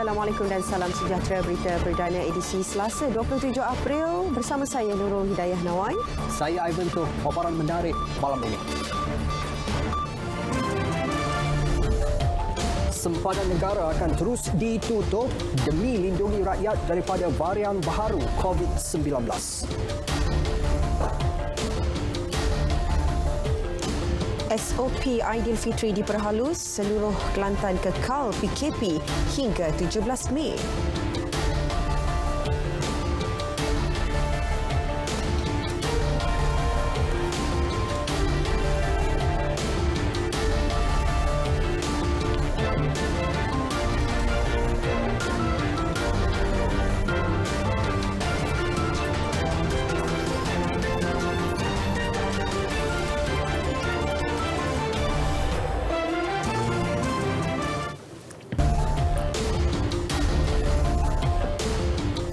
Assalamualaikum dan salam sejahtera. Berita perdana edisi Selasa 27 April bersama saya Nurul Hidayah Nawai. Saya Ivan Tuh, paparan menarik malam ini. Sempadan negara akan terus ditutup demi lindungi rakyat daripada varian baharu COVID-19. SOP Aidilfitri diperhalus, seluruh Kelantan kekal PKP hingga 17 Mei.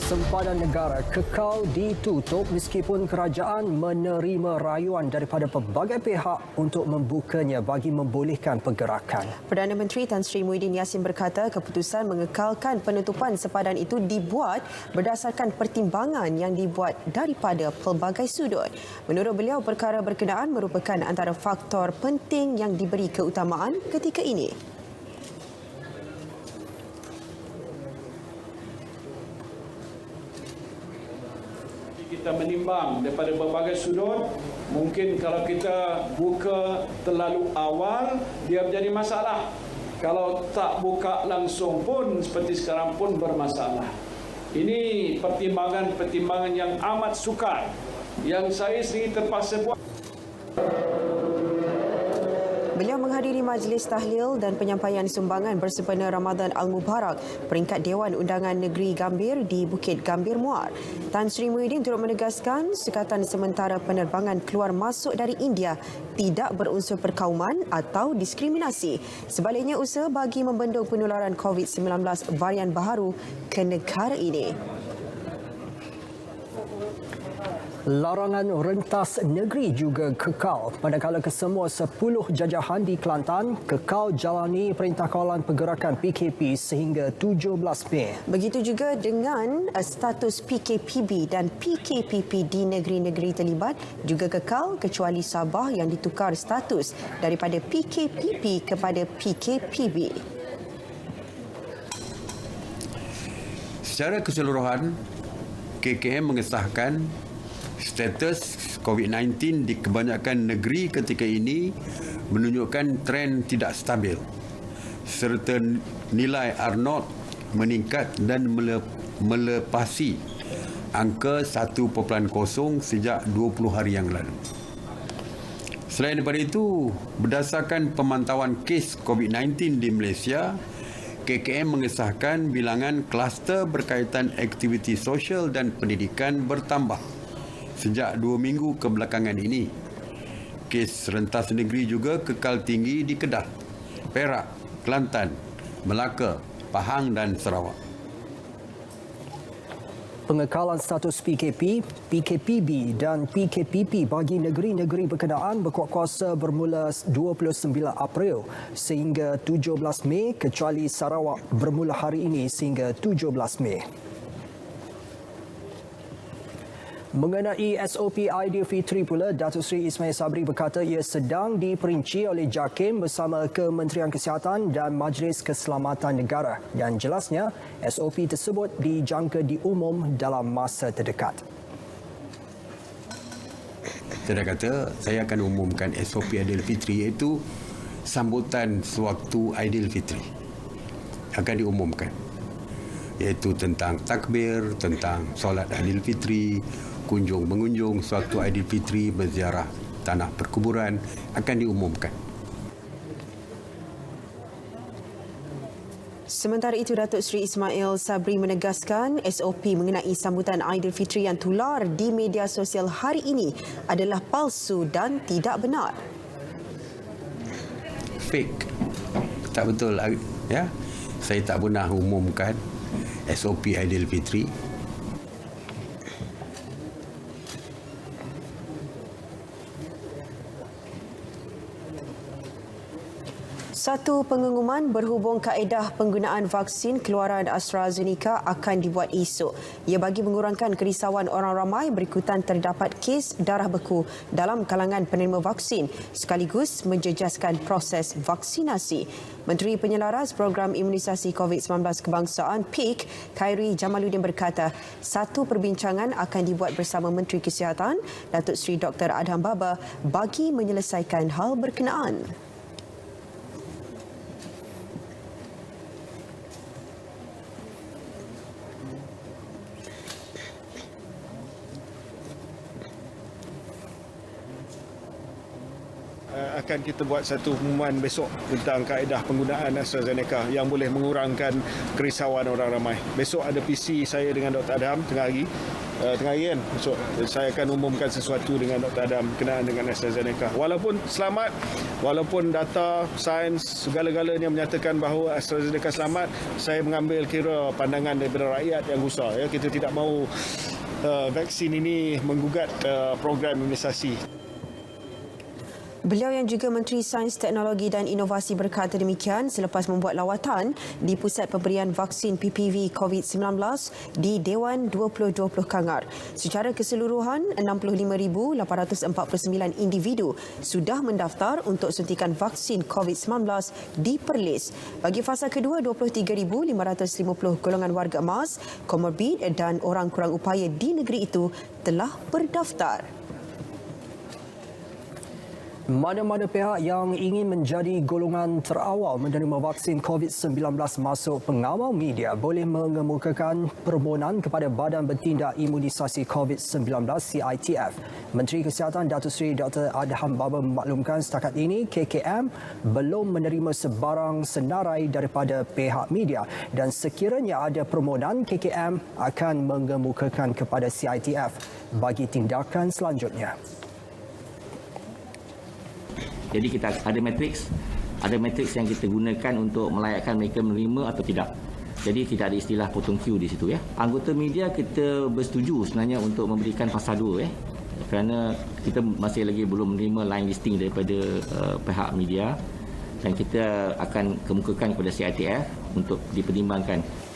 Sempadan negara kekal ditutup meskipun kerajaan menerima rayuan daripada pelbagai pihak untuk membukanya bagi membolehkan pergerakan. Perdana Menteri Tan Sri Muhyiddin Yassin berkata keputusan mengekalkan penutupan sempadan itu dibuat berdasarkan pertimbangan yang dibuat daripada pelbagai sudut. Menurut beliau, perkara berkenaan merupakan antara faktor penting yang diberi keutamaan ketika ini. Kita menimbang daripada berbagai sudut, mungkin kalau kita buka terlalu awal, dia menjadi masalah. Kalau tak buka langsung pun, seperti sekarang pun bermasalah. Ini pertimbangan-pertimbangan yang amat sukar, yang saya sendiri terpaksa buat. Beliau menghadiri majlis tahlil dan penyampaian sumbangan bersempena Ramadan Al-Mubarak peringkat Dewan Undangan Negeri Gambir di Bukit Gambir Muar. Tan Sri Muhyiddin turut menegaskan sekatan sementara penerbangan keluar masuk dari India tidak berunsur perkauman atau diskriminasi. Sebaliknya, usaha bagi membendung penularan COVID-19 varian baharu ke negara ini. Larangan rentas negeri juga kekal, manakala kesemua 10 jajahan di Kelantan kekal jalani Perintah Kawalan Pergerakan PKP sehingga 17 Mei. Begitu juga dengan status PKPB dan PKPP di negeri-negeri terlibat juga kekal kecuali Sabah yang ditukar status daripada PKPP kepada PKPB. Secara keseluruhan, KKM mengesahkan status COVID-19 di kebanyakan negeri ketika ini menunjukkan tren tidak stabil serta nilai R0 meningkat dan melepasi angka 1.0 sejak 20 hari yang lalu. Selain daripada itu, berdasarkan pemantauan kes COVID-19 di Malaysia, KKM mengesahkan bilangan kluster berkaitan aktiviti sosial dan pendidikan bertambah sejak 2 minggu kebelakangan ini. Kes rentas negeri juga kekal tinggi di Kedah, Perak, Kelantan, Melaka, Pahang dan Sarawak. Pengekalan status PKP, PKPB dan PKPP bagi negeri-negeri berkenaan berkuat kuasa bermula 29 April sehingga 17 Mei kecuali Sarawak bermula hari ini sehingga 17 Mei. Mengenai SOP Aidilfitri pula, Datuk Seri Ismail Sabri berkata ia sedang diperinci oleh JAKIM bersama Kementerian Kesihatan dan Majlis Keselamatan Negara dan jelasnya SOP tersebut dijangka diumum dalam masa terdekat. Saya dah kata saya akan umumkan SOP Aidilfitri iaitu sambutan sewaktu Aidilfitri akan diumumkan, iaitu tentang takbir, tentang solat Aidilfitri, kunjung-mengunjung sewaktu Aidilfitri, berziarah tanah perkuburan akan diumumkan. Sementara itu, Datuk Seri Ismail Sabri menegaskan SOP mengenai sambutan Aidilfitri yang tular di media sosial hari ini adalah palsu dan tidak benar. Fake. Tak betul, ya. Saya tak pernah umumkan SOP Aidilfitri. Satu pengumuman berhubung kaedah penggunaan vaksin keluaran AstraZeneca akan dibuat esok. Ia bagi mengurangkan kerisauan orang ramai berikutan terdapat kes darah beku dalam kalangan penerima vaksin sekaligus menjejaskan proses vaksinasi. Menteri Penyelaras Program Imunisasi COVID-19 Kebangsaan PIK, Khairi Jamaluddin berkata, satu perbincangan akan dibuat bersama Menteri Kesihatan, Datuk Seri Dr. Adham Baba bagi menyelesaikan hal berkenaan. Akan kita buat satu pengumuman besok tentang kaedah penggunaan AstraZeneca yang boleh mengurangkan kerisauan orang ramai. Besok ada PC saya dengan Dr. Adham tengah hari kan. Besok saya akan umumkan sesuatu dengan Dr. Adham berkenaan dengan AstraZeneca. Walaupun selamat, walaupun data, sains, segala-galanya menyatakan bahawa AstraZeneca selamat, saya mengambil kira pandangan daripada rakyat yang gusar. Ya. Kita tidak mahu vaksin ini menggugat program imunisasi. Beliau yang juga Menteri Sains, Teknologi dan Inovasi berkata demikian selepas membuat lawatan di Pusat Pemberian Vaksin PPV COVID-19 di Dewan 2020 Kangar. Secara keseluruhan, 65,849 individu sudah mendaftar untuk suntikan vaksin COVID-19 di Perlis. Bagi fasa kedua, 23,550 golongan warga emas, komorbid dan orang kurang upaya di negeri itu telah berdaftar. Mana-mana pihak yang ingin menjadi golongan terawal menerima vaksin COVID-19 masuk pengawal media boleh mengemukakan permohonan kepada Badan Bertindak Imunisasi COVID-19 CITF. Menteri Kesihatan Datuk Seri Dr. Adham Baba memaklumkan setakat ini KKM belum menerima sebarang senarai daripada pihak media dan sekiranya ada permohonan, KKM akan mengemukakan kepada CITF bagi tindakan selanjutnya. Jadi kita ada matriks yang kita gunakan untuk melayakkan mereka menerima atau tidak. Jadi tidak ada istilah potong queue di situ ya. Anggota media kita bersetuju sebenarnya untuk memberikan fasa 2 kerana kita masih lagi belum menerima line listing daripada pihak media dan kita akan kemukakan kepada CITF untuk dipertimbangkan.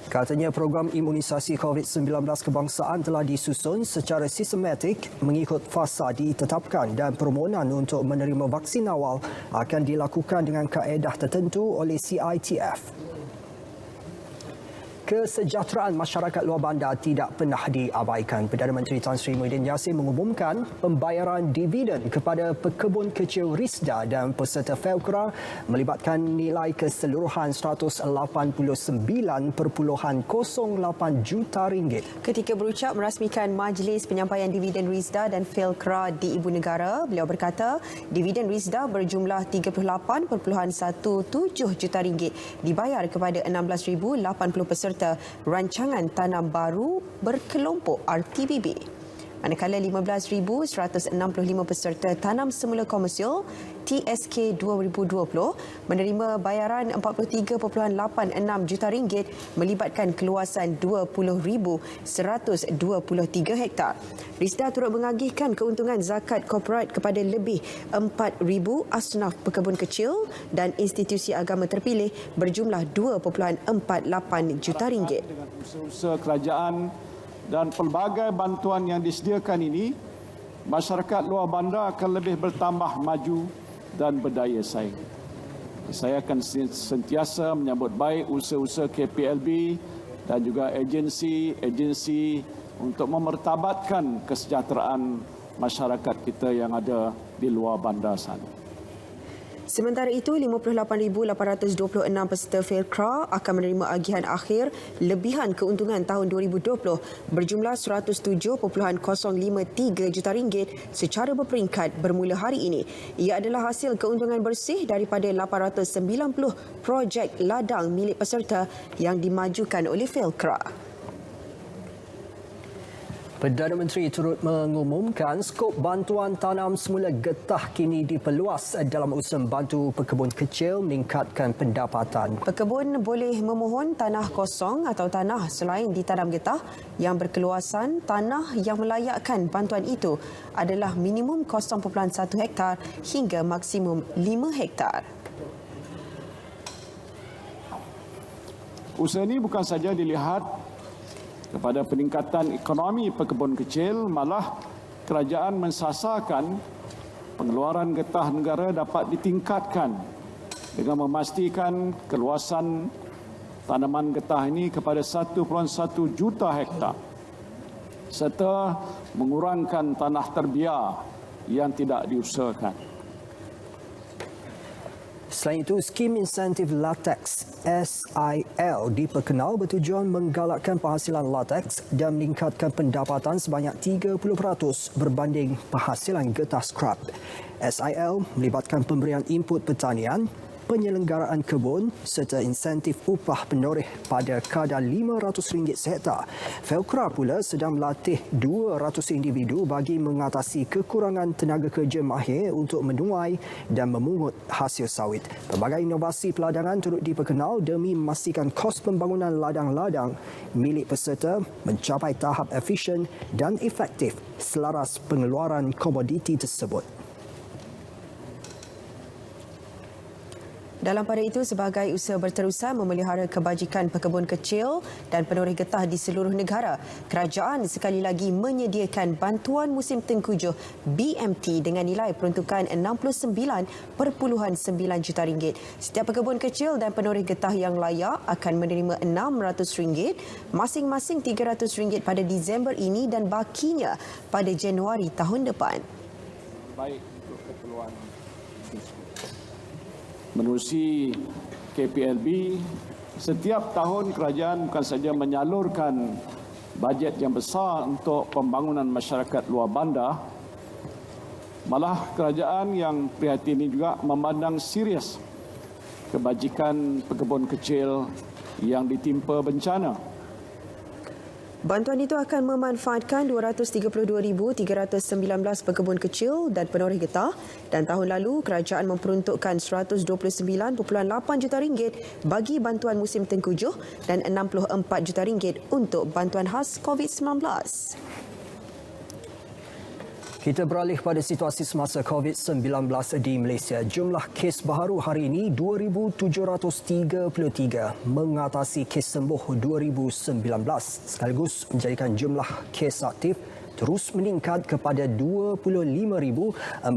Katanya program imunisasi COVID-19 kebangsaan telah disusun secara sistematik mengikut fasa ditetapkan dan permohonan untuk menerima vaksin awal akan dilakukan dengan kaedah tertentu oleh CITF. Kesejahteraan masyarakat luar bandar tidak pernah diabaikan. Perdana Menteri Tan Sri Muhyiddin Yassin mengumumkan pembayaran dividen kepada pekebun kecil Risda dan peserta Felcra melibatkan nilai keseluruhan RM189.08 juta. Ketika berucap merasmikan Majlis Penyampaian Dividen Risda dan Felcra di Ibu Negara, beliau berkata dividen Risda berjumlah RM38.17 juta dibayar kepada 16,080 peserta rancangan tanam baru berkelompok RTBB. Manakala 15,165 peserta tanam semula komersial TSK 2020 menerima bayaran RM43.86 juta melibatkan keluasan 20,123 hektar. Risda turut mengagihkan keuntungan zakat korporat kepada lebih 4,000 asnaf pekebun kecil dan institusi agama terpilih berjumlah RM2.48 juta. Dengan usaha-usaha kerajaan dan pelbagai bantuan yang disediakan ini, masyarakat luar bandar akan lebih bertambah maju dan berdaya saing. Saya akan sentiasa menyambut baik usaha-usaha KPLB dan juga agensi-agensi untuk memertabatkan kesejahteraan masyarakat kita yang ada di luar bandar sana. Sementara itu, 58,826 peserta Felcra akan menerima agihan akhir lebihan keuntungan tahun 2020 berjumlah RM107.053 juta secara berperingkat bermula hari ini. Ia adalah hasil keuntungan bersih daripada 890 projek ladang milik peserta yang dimajukan oleh Felcra. Perdana Menteri turut mengumumkan skop bantuan tanam semula getah kini diperluas dalam usaha membantu pekebun kecil meningkatkan pendapatan. Pekebun boleh memohon tanah kosong atau tanah selain ditanam getah yang berkeluasan. Tanah yang melayakkan bantuan itu adalah minimum 0.1 hektar hingga maksimum 5 hektar. Usaha ini bukan saja dilihat kepada peningkatan ekonomi pekebun kecil, malah kerajaan mensasarkan pengeluaran getah negara dapat ditingkatkan dengan memastikan keluasan tanaman getah ini kepada 1.1 juta hektar serta mengurangkan tanah terbiar yang tidak diusahakan. Selain itu, skim insentif latex SIL diperkenal bertujuan menggalakkan penghasilan latex dan meningkatkan pendapatan sebanyak 30% berbanding penghasilan getah scrap. SIL melibatkan pemberian input pertanian, penyelenggaraan kebun serta insentif upah penoreh pada kadar RM500 sehektar. Felcra pula sedang melatih 200 individu bagi mengatasi kekurangan tenaga kerja mahir untuk menuai dan memungut hasil sawit. Pelbagai inovasi peladangan turut diperkenal demi memastikan kos pembangunan ladang-ladang milik peserta mencapai tahap efisien dan efektif selaras pengeluaran komoditi tersebut. Dalam pada itu, sebagai usaha berterusan memelihara kebajikan pekebun kecil dan penoreh getah di seluruh negara, kerajaan sekali lagi menyediakan bantuan musim tengkujuh BMT dengan nilai peruntukan RM69.9 juta. Setiap pekebun kecil dan penoreh getah yang layak akan menerima RM600, masing-masing RM300 pada Disember ini dan bakinya pada Januari tahun depan. Baik untuk keperluan menerusi KPLB, setiap tahun kerajaan bukan saja menyalurkan bajet yang besar untuk pembangunan masyarakat luar bandar, malah kerajaan yang prihatin ini juga memandang serius kebajikan pekebun kecil yang ditimpa bencana. Bantuan itu akan memanfaatkan 232,319 pekebun kecil dan penoreh getah, dan tahun lalu kerajaan memperuntukkan RM129.8 juta bagi bantuan musim tengkujuh dan RM64 juta untuk bantuan khas COVID-19. Kita beralih pada situasi semasa COVID-19 di Malaysia. Jumlah kes baharu hari ini 2,733 mengatasi kes sembuh 2019 sekaligus menjadikan jumlah kes aktif terus meningkat kepada 25,414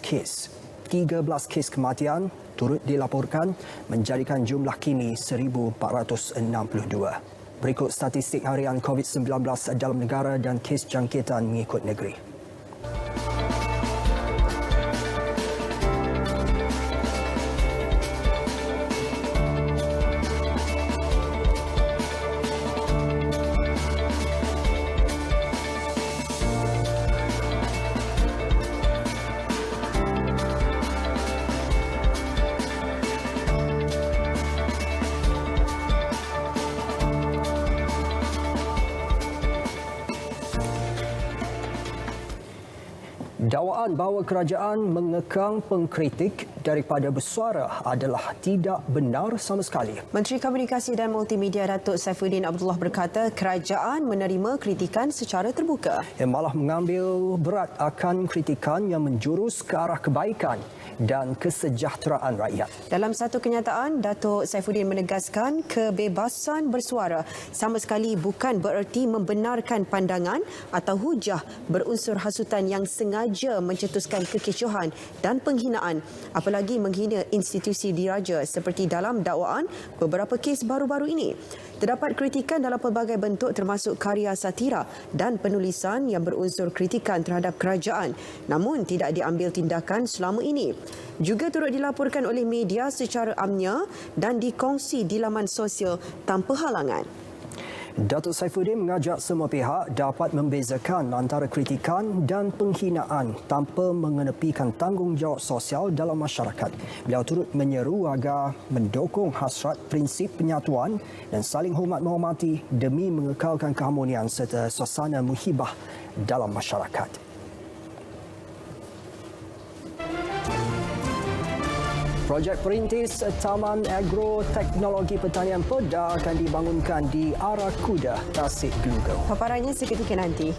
kes. 13 kes kematian turut dilaporkan menjadikan jumlah kini 1,462. Berikut statistik harian COVID-19 dalam negara dan kes jangkitan mengikut negeri. Dakwaan bahawa kerajaan mengekang pengkritik daripada bersuara adalah tidak benar sama sekali. Menteri Komunikasi dan Multimedia Datuk Saifuddin Abdullah berkata kerajaan menerima kritikan secara terbuka. Yang malah mengambil berat akan kritikan yang menjurus ke arah kebaikan dan kesejahteraan rakyat. Dalam satu kenyataan, Datuk Saifuddin menegaskan kebebasan bersuara sama sekali bukan bererti membenarkan pandangan atau hujah berunsur hasutan yang sengaja mencetuskan kekecohan dan penghinaan, apalagi menghina institusi diraja seperti dalam dakwaan beberapa kes baru-baru ini. Terdapat kritikan dalam pelbagai bentuk termasuk karya satira dan penulisan yang berunsur kritikan terhadap kerajaan, namun tidak diambil tindakan selama ini. Juga turut dilaporkan oleh media secara amnya dan dikongsi di laman sosial tanpa halangan. Datuk Saifuddin mengajak semua pihak dapat membezakan antara kritikan dan penghinaan tanpa mengenepikan tanggungjawab sosial dalam masyarakat. Beliau turut menyeru agar mendukung hasrat prinsip penyatuan dan saling hormat menghormati demi mengekalkan keharmonian serta suasana muhibah dalam masyarakat. Projek perintis Taman Agroteknologi Pertanian Pedah akan dibangunkan di Arakuda, Tasik Gelugau. Paparannya seketika nanti.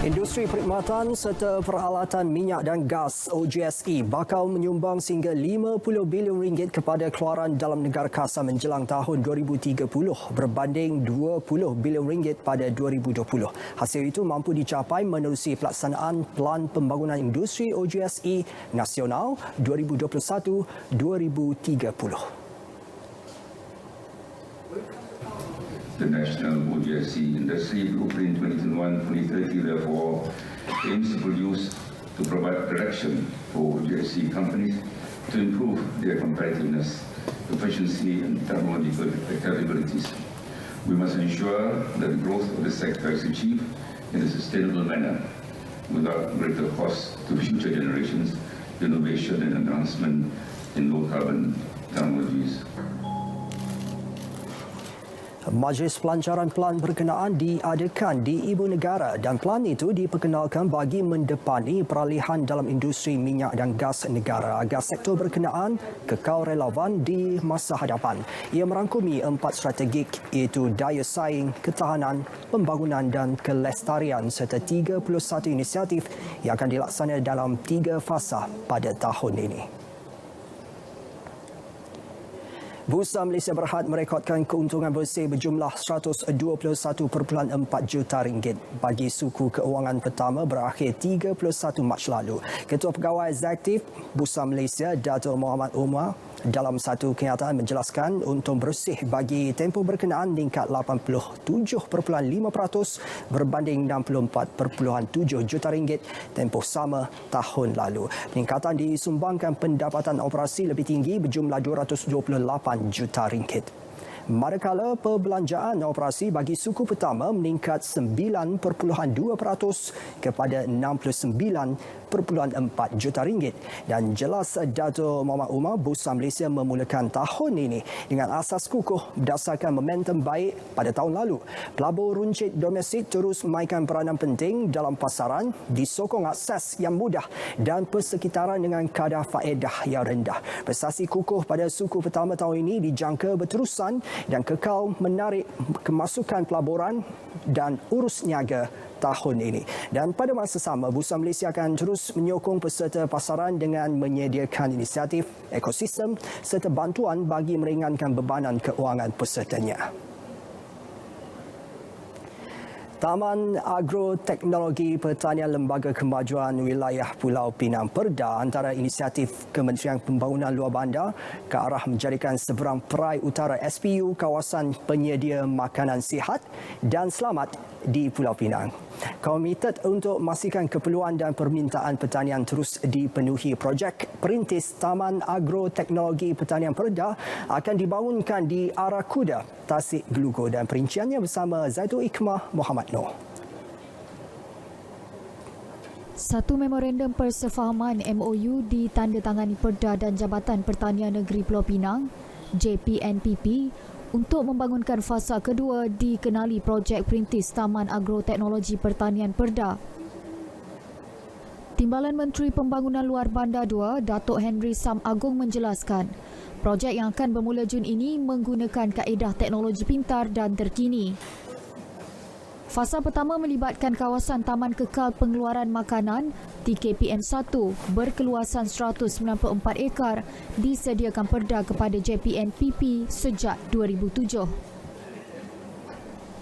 Industri perkhidmatan serta peralatan minyak dan gas OGSE bakal menyumbang sehingga 50 bilion ringgit kepada keluaran dalam negara kasar menjelang tahun 2030 berbanding 20 bilion ringgit pada 2020. Hasil itu mampu dicapai menerusi pelaksanaan Pelan Pembangunan Industri OGSE Nasional 2021-2030. The National OGSE Industry Blueprint 2021-2030 therefore aims to provide direction for OGSE companies to improve their competitiveness, efficiency and technological capabilities. We must ensure that the growth of the sector is achieved in a sustainable manner without greater cost to future generations, innovation and advancement in low carbon technologies. Majlis Pelancaran Pelan berkenaan diadakan di Ibu Negara dan pelan itu diperkenalkan bagi mendepani peralihan dalam industri minyak dan gas negara agar sektor berkenaan kekal relevan di masa hadapan. Ia merangkumi 4 strategik iaitu daya saing, ketahanan, pembangunan dan kelestarian serta 31 inisiatif yang akan dilaksana dalam 3 fasa pada tahun ini. Bursa Malaysia Berhad merekodkan keuntungan bersih berjumlah 121.4 juta ringgit bagi suku keuangan pertama berakhir 31 Mac lalu. Ketua Pegawai Eksekutif Bursa Malaysia Dato' Mohamed Umar dalam satu kenyataan menjelaskan untung bersih bagi tempoh berkenaan meningkat 87.5% berbanding 64.7 juta ringgit tempoh sama tahun lalu. Peningkatan disumbangkan pendapatan operasi lebih tinggi berjumlah 228 juta ringgit. Manakala perbelanjaan operasi bagi suku pertama meningkat 9.2% kepada 69.4 juta ringgit. Dan jelas Dato' Mohamed Umar, Bursa Malaysia memulakan tahun ini dengan asas kukuh berdasarkan momentum baik pada tahun lalu. Pelabur runcit domestik terus memainkan peranan penting dalam pasaran, disokong akses yang mudah dan persekitaran dengan kadar faedah yang rendah. Prestasi kukuh pada suku pertama tahun ini dijangka berterusan dan kekal menarik kemasukan pelaburan dan urus niaga tahun ini. Dan pada masa sama, Bursa Malaysia akan terus menyokong peserta pasaran dengan menyediakan inisiatif ekosistem serta bantuan bagi meringankan bebanan keuangan pesertanya. Taman Agroteknologi Pertanian Lembaga Kemajuan Wilayah Pulau Pinang Perda antara inisiatif Kementerian Pembangunan Luar Bandar ke arah menjadikan seberang perai utara SPU kawasan penyedia makanan sihat dan selamat di Pulau Pinang. Komited untuk memastikan keperluan dan permintaan pertanian terus dipenuhi. Projek Perintis Taman Agroteknologi Pertanian Perda akan dibangunkan di Arakuda, Tasik Gelugor dan perinciannya bersama Zaidul Hikmah Muhammad Noor. Satu memorandum persefahaman MOU ditandatangani Perda dan Jabatan Pertanian Negeri Pulau Pinang, JPNPP, untuk membangunkan fasa kedua dikenali Projek Perintis Taman Agroteknologi Pertanian Perda. Timbalan Menteri Pembangunan Luar Bandar 2, Datuk Henry Sam Agong menjelaskan, projek yang akan bermula Jun ini menggunakan kaedah teknologi pintar dan terkini. Fasa pertama melibatkan kawasan Taman Kekal Pengeluaran Makanan TKPM 1 berkeluasan 194 ekar disediakan Perda kepada JPNPP sejak 2007.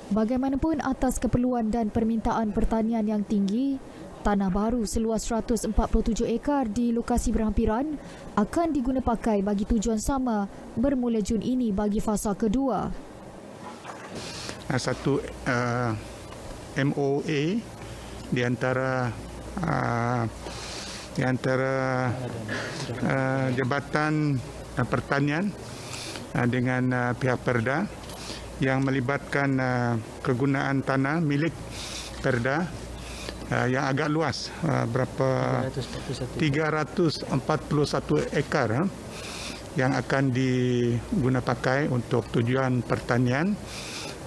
Bagaimanapun atas keperluan dan permintaan pertanian yang tinggi, tanah baru seluas 147 ekar di lokasi berhampiran akan diguna pakai bagi tujuan sama bermula Jun ini bagi fasa kedua. Satu MOA di antara Jabatan Pertanian dengan pihak Perda yang melibatkan kegunaan tanah milik Perda yang agak luas, berapa 341 ekar yang akan diguna pakai untuk tujuan pertanian.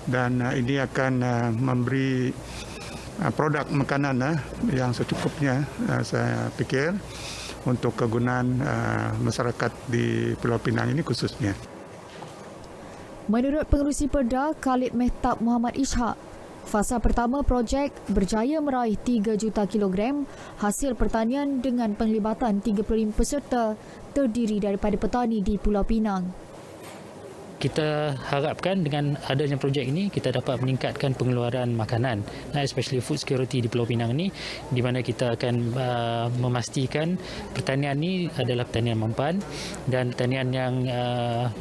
Dan ini akan memberi produk makanan yang secukupnya, saya fikir, untuk kegunaan masyarakat di Pulau Pinang ini khususnya. Menurut Pengerusi Perda Khalid Mehtab Muhammad Ishak, fasa pertama projek berjaya meraih 3 juta kilogram hasil pertanian dengan penglibatan 35 peserta terdiri daripada petani di Pulau Pinang. Kita harapkan dengan adanya projek ini kita dapat meningkatkan pengeluaran makanan, especially food security di Pulau Pinang ini, di mana kita akan memastikan pertanian ini adalah pertanian mampan dan pertanian yang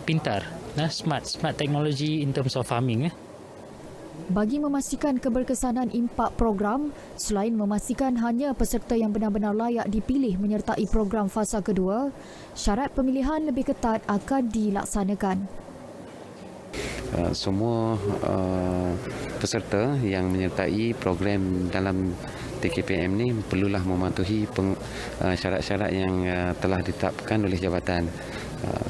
pintar, smart technology in terms of farming. Bagi memastikan keberkesanan impak program, selain memastikan hanya peserta yang benar-benar layak dipilih menyertai program fasa kedua, syarat pemilihan lebih ketat akan dilaksanakan. Semua peserta yang menyertai program dalam TKPM ni perlulah mematuhi syarat-syarat yang telah ditetapkan oleh jabatan,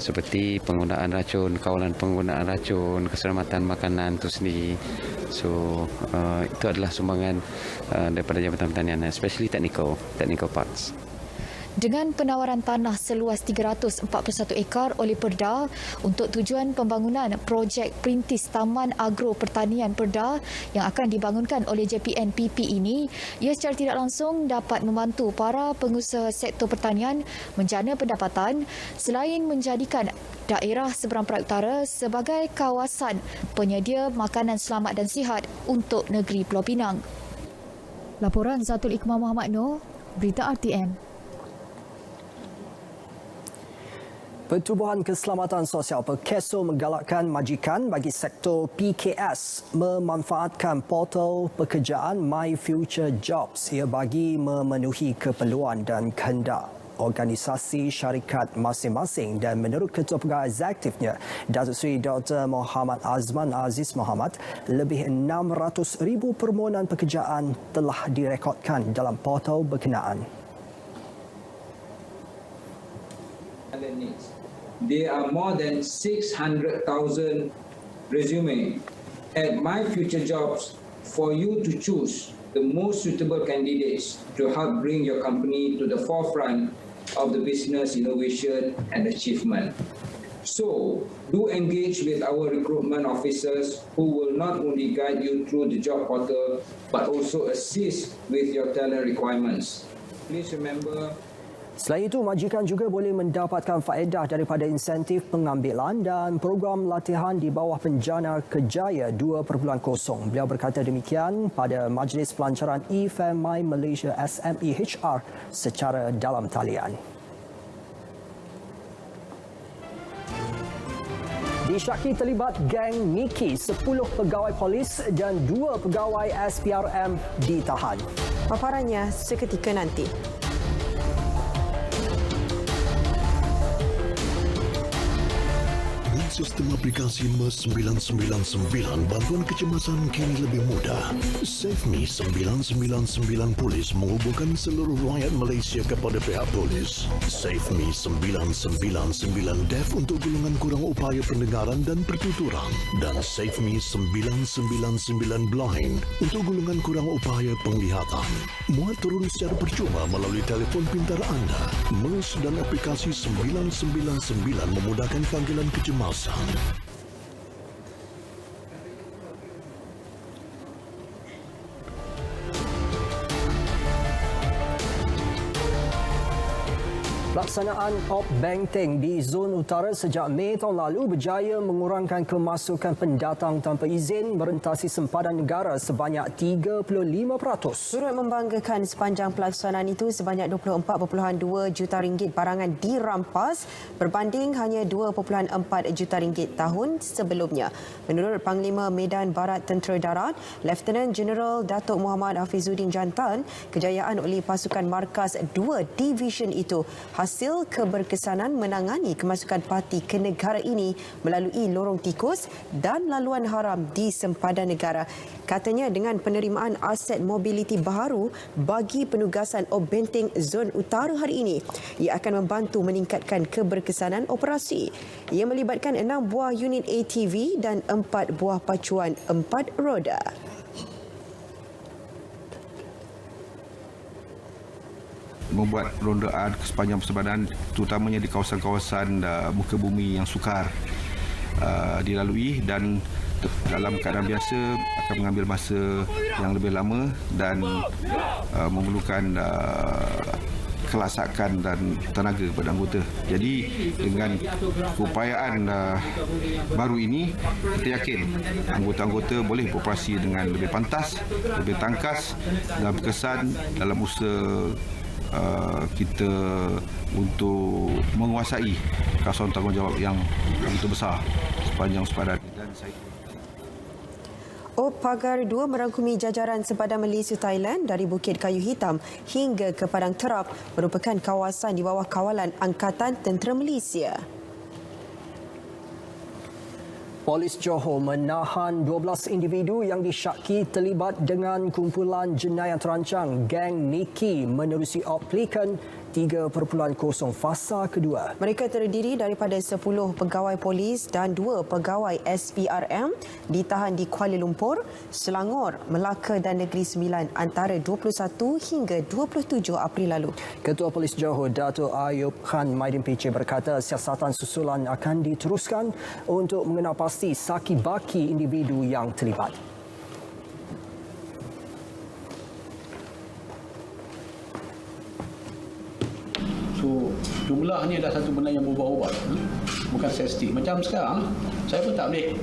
seperti penggunaan racun, kawalan penggunaan racun, keselamatan makanan itu sendiri. So itu adalah sumbangan daripada Jabatan Pertanian, especially technical parts. Dengan penawaran tanah seluas 341 ekar oleh Perda untuk tujuan pembangunan projek Perintis Taman Agro Pertanian Perda yang akan dibangunkan oleh JPNPP ini, ia secara tidak langsung dapat membantu para pengusaha sektor pertanian menjana pendapatan selain menjadikan daerah seberang perai utara sebagai kawasan penyedia makanan selamat dan sihat untuk negeri Pulau Pinang. Laporan Zaidul Hikmah Muhammad Noor, Berita RTM. Pertubuhan Keselamatan Sosial Perkeso menggalakkan majikan bagi sektor PKS memanfaatkan portal pekerjaan My Future Jobs ia bagi memenuhi keperluan dan kehendak organisasi syarikat masing-masing. Dan menurut Ketua Pegawai Eksekutifnya, Datuk Seri Dr. Muhammad Azman Aziz Muhammad, lebih 600,000 permohonan pekerjaan telah direkodkan dalam portal berkenaan. There are more than 600,000 resume at My Future Jobs for you to choose the most suitable candidates to help bring your company to the forefront of the business innovation and achievement. So, do engage with our recruitment officers who will not only guide you through the job portal but also assist with your talent requirements. Please remember, Selain itu, majikan juga boleh mendapatkan faedah daripada insentif pengambilan dan program latihan di bawah Penjana Kejaya 2.0. Beliau berkata demikian pada Majlis Pelancaran eFamily Malaysia SMEHR secara dalam talian. Disyaki terlibat geng Niki, 10 pegawai polis dan 2 pegawai SPRM ditahan. Paparannya seketika nanti. Sistem aplikasi MES 999, bantuan kecemasan kini lebih mudah. SafeMe 999 Polis menghubungkan seluruh rakyat Malaysia kepada pihak polis. SafeMe 999 Deaf untuk golongan kurang upaya pendengaran dan pertuturan. Dan SafeMe 999 Blind untuk golongan kurang upaya penglihatan. Muat turun secara percuma melalui telefon pintar anda. MES dan aplikasi 999 memudahkan panggilan kecemasan. Pelaksanaan Op Benteng di Zon Utara sejak Mei tahun lalu berjaya mengurangkan kemasukan pendatang tanpa izin merentasi sempadan negara sebanyak 35%. Turut membanggakan sepanjang pelaksanaan itu sebanyak 24.2 juta ringgit barangan dirampas berbanding hanya 2.4 juta ringgit tahun sebelumnya. Menurut Panglima Medan Barat Tentera Darat, Lieutenant General Datuk Muhammad Hafizuddin Jantan, kejayaan oleh pasukan Markas 2 Division itu hasil keberkesanan menangani kemasukan parti ke negara ini melalui lorong tikus dan laluan haram di sempadan negara. Katanya dengan penerimaan aset mobiliti baharu bagi penugasan Op Benteng Zon Utara hari ini, ia akan membantu meningkatkan keberkesanan operasi. Ia melibatkan 6 buah unit ATV dan 4 buah pacuan 4 roda. Membuat rondaan ke sepanjang persebaran, terutamanya di kawasan-kawasan muka bumi yang sukar dilalui, dan dalam keadaan biasa akan mengambil masa yang lebih lama dan memerlukan kelasakan dan tenaga kepada anggota. Jadi dengan keupayaan baru ini, kita yakin anggota-anggota boleh beroperasi dengan lebih pantas, lebih tangkas dan berkesan dalam usaha kita untuk menguasai kawasan tanggungjawab yang begitu besar sepanjang sepadan. Op Pagar 2 merangkumi jajaran sempadan Malaysia Thailand dari Bukit Kayu Hitam hingga ke Padang Terap, merupakan kawasan di bawah kawalan Angkatan Tentera Malaysia. Polis Johor menahan 12 individu yang disyaki terlibat dengan kumpulan jenayah terancang geng Niki menerusi Op Pelikan 3.0 fasa kedua. Mereka terdiri daripada 10 pegawai polis dan 2 pegawai SPRM ditahan di Kuala Lumpur, Selangor, Melaka dan Negeri Sembilan antara 21 hingga 27 April lalu. Ketua Polis Johor, Dato' Ayub Khan Maidin PC berkata siasatan susulan akan diteruskan untuk mengenal pasti saki-baki individu yang terlibat. So, jumlah ni adalah satu benda yang berubah-ubah, bukan statistik. Macam sekarang, saya pun tak boleh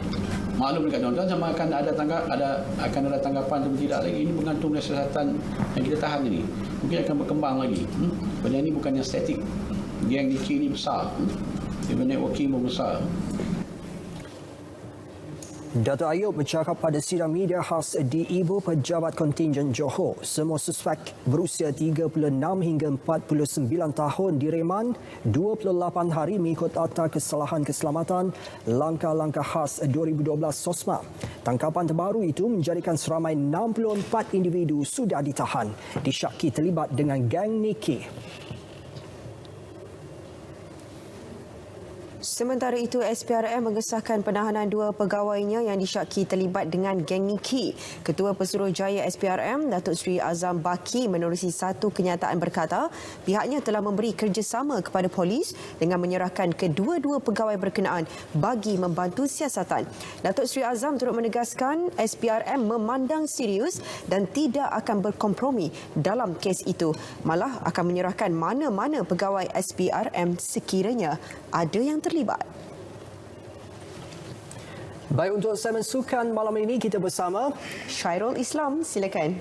maklum dekat tuan-tuan sama akan ada tanggapan atau tidak lagi. Ini bergantung dari siasatan yang kita tahan ini. Mungkin akan berkembang lagi. Benda ini bukan yang statik. Geng Niki ini besar. Dia networking pun besar. Dato' Ayub bercakap pada sidang media khas di Ibu Pejabat Kontingen Johor. Semua suspek berusia 36 hingga 49 tahun direman 28 hari mengikut Akta Kesalahan Keselamatan Langkah-Langkah Khas 2012 SOSMA. Tangkapan terbaru itu menjadikan seramai 64 individu sudah ditahan disyaki terlibat dengan geng Niki. Sementara itu, SPRM mengesahkan penahanan 2 pegawainya yang disyaki terlibat dengan geng Niki. Ketua Pesuruhjaya SPRM, Datuk Seri Azam Baki menerusi satu kenyataan berkata pihaknya telah memberi kerjasama kepada polis dengan menyerahkan kedua-dua pegawai berkenaan bagi membantu siasatan. Datuk Seri Azam turut menegaskan SPRM memandang serius dan tidak akan berkompromi dalam kes itu. Malah akan menyerahkan mana-mana pegawai SPRM sekiranya ada yang terlibat. Baik, untuk segmen sukan malam ini kita bersama Syairul Islam, silakan.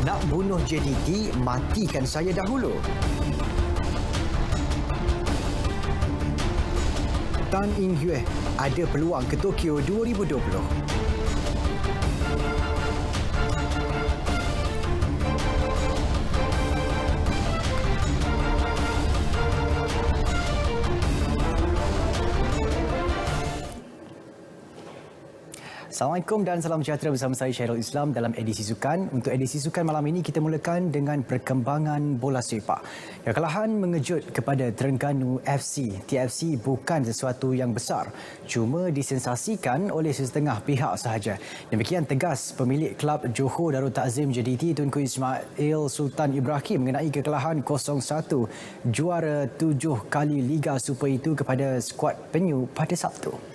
Nak bunuh JDT, matikan saya dahulu. Tan Ing Yue ada peluang ke Tokyo 2020. Assalamualaikum dan salam sejahtera bersama saya Syairul Islam dalam edisi Sukan. Untuk edisi Sukan malam ini kita mulakan dengan perkembangan bola sepak. Kekalahan mengejut kepada Terengganu FC. TFC bukan sesuatu yang besar, cuma disensasikan oleh sesetengah pihak sahaja. Demikian tegas pemilik klub Johor Darul Takzim JDT Tunku Ismail Sultan Ibrahim mengenai kekalahan 0-1 juara 7 kali Liga Super itu kepada skuad penyu pada Sabtu.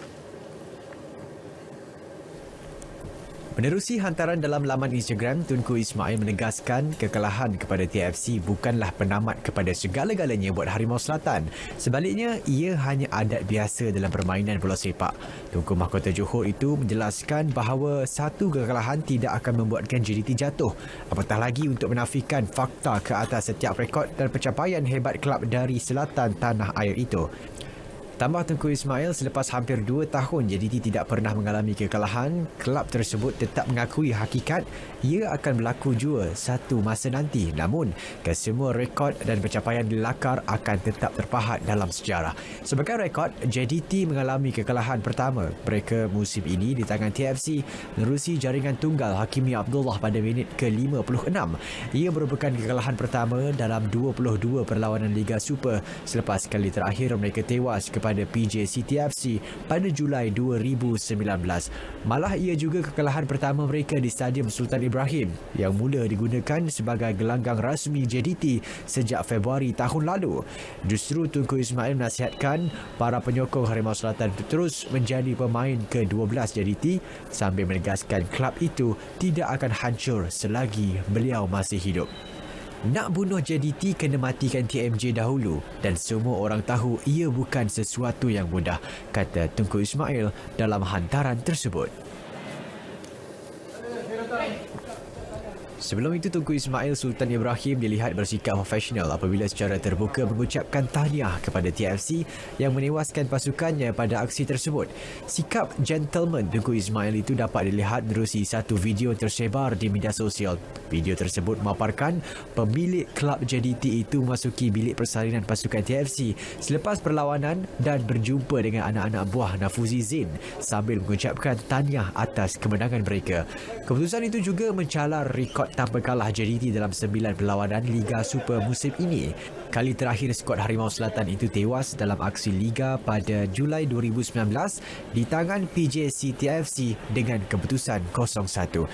Menerusi hantaran dalam laman Instagram, Tunku Ismail menegaskan kekalahan kepada TFC bukanlah penamat kepada segala-galanya buat Harimau Selatan. Sebaliknya, ia hanya adat biasa dalam permainan bola sepak. Tunku Mahkota Johor itu menjelaskan bahawa satu kekalahan tidak akan membuatkan JDT jatuh. Apatah lagi untuk menafikan fakta ke atas setiap rekod dan pencapaian hebat kelab dari selatan tanah air itu. Tambah Tunku Ismail, selepas hampir 2 tahun JDT tidak pernah mengalami kekalahan, kelab tersebut tetap mengakui hakikat ia akan berlaku jua satu masa nanti. Namun, kesemua rekod dan pencapaian dilakar akan tetap terpahat dalam sejarah. Sebagai rekod, JDT mengalami kekalahan pertama mereka musim ini di tangan TFC menerusi jaringan tunggal Hakimi Abdullah pada minit ke-56. Ia merupakan kekalahan pertama dalam 22 perlawanan Liga Super selepas kali terakhir mereka tewas kepada PJC TFC pada Julai 2019. Malah ia juga kekalahan pertama mereka di Stadium Sultan Ibrahim yang mula digunakan sebagai gelanggang rasmi JDT sejak Februari tahun lalu. Justru Tunku Ismail menasihatkan para penyokong Harimau Selatan terus menjadi pemain ke-12 JDT sambil menegaskan kelab itu tidak akan hancur selagi beliau masih hidup. Nak bunuh JDT kena matikan TMJ dahulu dan semua orang tahu ia bukan sesuatu yang mudah, kata Tunku Ismail dalam hantaran tersebut. Sebelum itu, Tunku Ismail Sultan Ibrahim dilihat bersikap profesional apabila secara terbuka mengucapkan tahniah kepada TFC yang menewaskan pasukannya pada aksi tersebut. Sikap gentleman Tunku Ismail itu dapat dilihat menerusi satu video tersebar di media sosial. Video tersebut memaparkan pemilik kelab JDT itu memasuki bilik persalinan pasukan TFC selepas perlawanan dan berjumpa dengan anak-anak buah Nafuzi Zain sambil mengucapkan tahniah atas kemenangan mereka. Keputusan itu juga mencalar rekod tanpa kalah JDT dalam 9 perlawanan Liga Super musim ini. Kali terakhir skuad Harimau Selatan itu tewas dalam aksi Liga pada Julai 2019 di tangan PJC TFC dengan keputusan 0-1.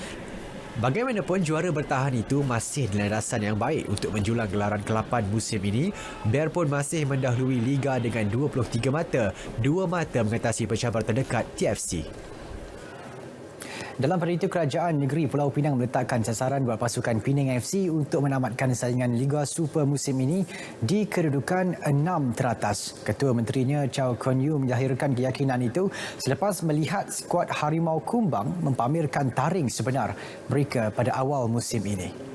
Bagaimanapun, juara bertahan itu masih di landasan yang baik untuk menjulang gelaran ke-8 musim ini, biarpun masih mendahului Liga dengan 23 mata, 2 mata mengatasi pencabar terdekat TFC. Dalam pada itu, Kerajaan Negeri Pulau Pinang meletakkan sasaran buat pasukan Penang FC untuk menamatkan saingan Liga Super musim ini di kedudukan 6 teratas. Ketua Menterinya Chow Kon Yu menjahirkan keyakinan itu selepas melihat skuad Harimau Kumbang mempamerkan taring sebenar mereka pada awal musim ini.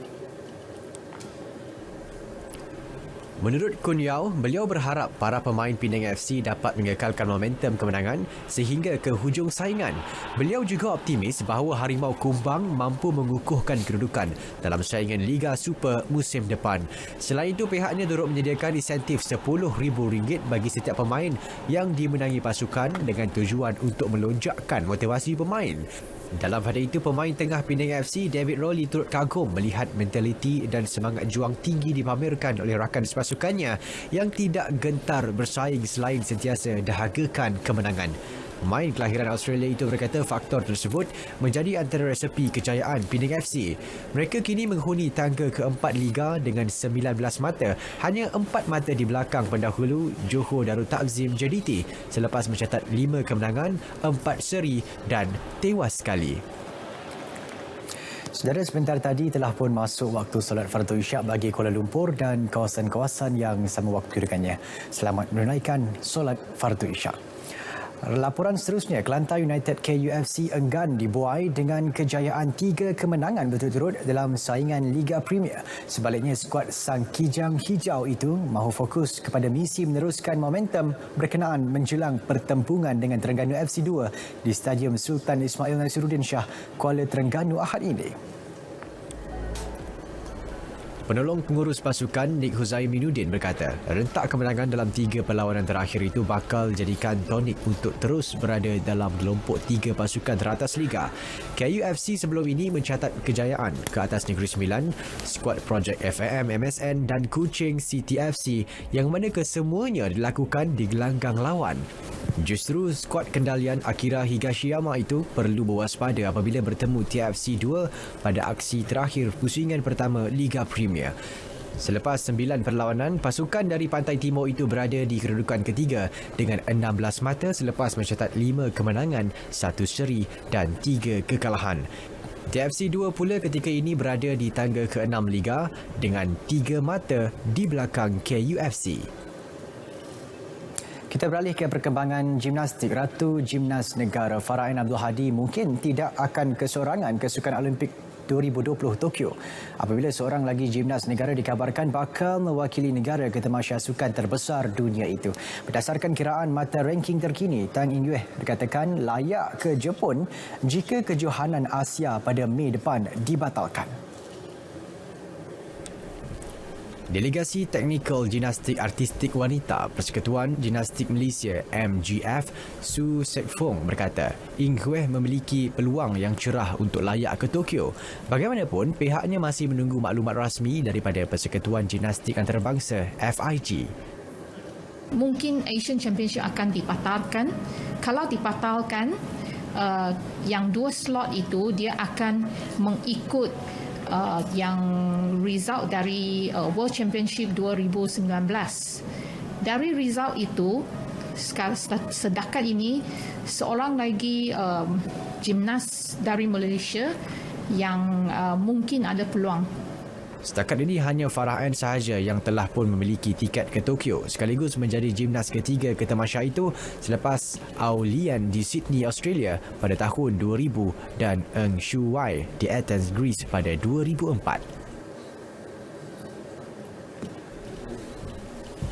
Menurut Kun Yau, beliau berharap para pemain Penang FC dapat mengekalkan momentum kemenangan sehingga ke hujung saingan. Beliau juga optimis bahawa Harimau Kumbang mampu mengukuhkan kedudukan dalam saingan Liga Super musim depan. Selain itu, pihaknya turut menyediakan insentif RM10,000 bagi setiap pemain yang dimenangi pasukan dengan tujuan untuk melonjakkan motivasi pemain. Dalam pada itu, pemain tengah Penang FC David Rowley turut kagum melihat mentaliti dan semangat juang tinggi dipamerkan oleh rakan sepasukannya yang tidak gentar bersaing selain sentiasa dahagakan kemenangan. Pemain kelahiran Australia itu berkata faktor tersebut menjadi antara resepi kejayaan Penang FC. Mereka kini menghuni tangga keempat Liga dengan 19 mata, hanya 4 mata di belakang pendahulu Johor Darul Takzim JDT selepas mencatat 5 kemenangan, 4 seri dan tewas sekali. Saudara, sebentar tadi telah pun masuk waktu solat fardu isyak bagi Kuala Lumpur dan kawasan-kawasan yang sama waktu dengannya. Selamat menunaikan solat fardu isyak. Laporan seterusnya, Kelantan United KUFC enggan dibuai dengan kejayaan 3 kemenangan berturut-turut dalam saingan Liga Premier. Sebaliknya, skuad Sang Kijang Hijau itu mahu fokus kepada misi meneruskan momentum berkenaan menjelang pertempuran dengan Terengganu FC 2 di Stadium Sultan Ismail Nasruddin Shah, Kuala Terengganu Ahad ini. Penolong pengurus pasukan Nik Huzaiminuddin berkata, rentak kemenangan dalam 3 perlawanan terakhir itu bakal jadikan tonik untuk terus berada dalam kelompok 3 pasukan teratas Liga. KUFC sebelum ini mencatat kejayaan ke atas Negeri Sembilan, skuad Projek FAM MSN dan Kuching City FC yang mana kesemuanya dilakukan di gelanggang lawan. Justru skuad kendalian Akira Higashiyama itu perlu berwaspada apabila bertemu TFC 2 pada aksi terakhir pusingan pertama Liga Premier. Selepas 9 perlawanan, pasukan dari Pantai Timur itu berada di kedudukan ketiga dengan 16 mata selepas mencatat 5 kemenangan, 1 seri dan 3 kekalahan. TFC 2 pula ketika ini berada di tangga ke-6 Liga dengan 3 mata di belakang KUFC. Kita beralih ke perkembangan gimnastik. Ratu Gimnas Negara Farah Ain Abdul Hadi mungkin tidak akan kesorangan ke Sukan Olimpik 2020 Tokyo apabila seorang lagi gimnas negara dikabarkan bakal mewakili negara ke tamasya sukan terbesar dunia itu. Berdasarkan kiraan mata ranking terkini, Tang Yingyue dikatakan layak ke Jepun jika kejohanan Asia pada Mei depan dibatalkan. Delegasi Teknikal Gimnastik Artistik Wanita Persekutuan Gimnastik Malaysia MGF Su Sek Fong berkata Yingyue memiliki peluang yang cerah untuk layak ke Tokyo. Bagaimanapun, pihaknya masih menunggu maklumat rasmi daripada Persekutuan Gimnastik Antarabangsa FIG. Mungkin Asian Championship akan dibatalkan. Kalau dibatalkan, yang 2 slot itu dia akan mengikut yang result dari World Championship 2019. Dari result itu, setakat ini seorang lagi gimnas dari Malaysia yang mungkin ada peluang. Setakat ini hanya Farah Ain sahaja yang telah pun memiliki tiket ke Tokyo sekaligus menjadi gimnas ketiga ke tamasya itu selepas Au Lian di Sydney, Australia pada tahun 2000 dan Eng Shu Wai di Athens, Greece pada 2004.